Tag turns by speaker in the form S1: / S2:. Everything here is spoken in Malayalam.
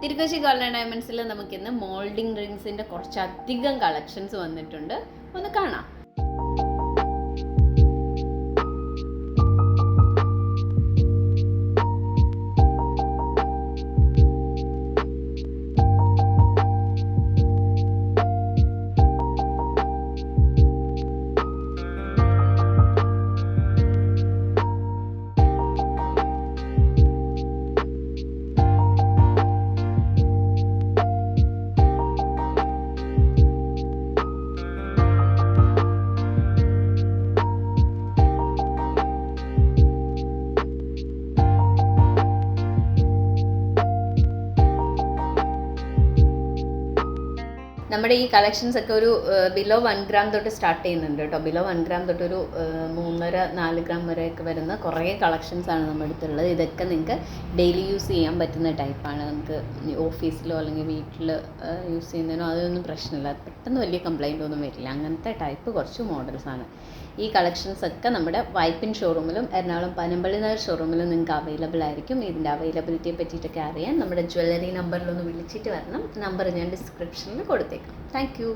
S1: തിരുക്കൊച്ചി ഗോൾഡൻ ഡയമണ്ട്സിൽ നമുക്കിന്ന് മോൾഡിംഗ് റിങ്സിൻ്റെ കുറച്ചധികം കളക്ഷൻസ് വന്നിട്ടുണ്ട്. ഒന്ന് കാണാം. നമ്മുടെ ഈ കളക്ഷൻസ് ഒക്കെ ഒരു ബിലോ 1 ഗ്രാം തൊട്ട് സ്റ്റാർട്ട് ചെയ്യുന്നുണ്ട് കേട്ടോ. ബിലോ 1 ഗ്രാം തൊട്ട് ഒരു 3.5-4 ഗ്രാം വരെയൊക്കെ വരുന്ന കുറേ കളക്ഷൻസാണ് നമ്മുടെ അടുത്തുള്ളത്. ഇതൊക്കെ നിങ്ങൾക്ക് ഡെയിലി യൂസ് ചെയ്യാൻ പറ്റുന്ന ടൈപ്പാണ്. നമുക്ക് ഓഫീസിലോ അല്ലെങ്കിൽ വീട്ടിൽ യൂസ് ചെയ്യുന്നതിനോ അതൊന്നും പ്രശ്നമില്ല. പെട്ടെന്ന് വലിയ കംപ്ലൈൻ്റ് ഒന്നും വരില്ല. അങ്ങനത്തെ ടൈപ്പ് കുറച്ച് മോഡൽസാണ്. ഈ കളക്ഷൻസ് ഒക്കെ നമ്മുടെ വൈപ്പിൻ ഷോറൂമിലും എറണാകുളം പനമ്പള്ളി നഗർ ഷോറൂമിലും നിങ്ങൾക്ക് അവൈലബിൾ ആയിരിക്കും. ഇതിൻ്റെ അവൈലബിലിറ്റിയെ പറ്റിയിട്ടൊക്കെ അറിയാൻ നമ്മുടെ ജ്വല്ലറി നമ്പറിലൊന്ന് വിളിച്ചിട്ട് വരണം. നമ്പർ ഞാൻ ഡിസ്ക്രിപ്ഷനിൽ കൊടുത്തേക്കാം. Thank you.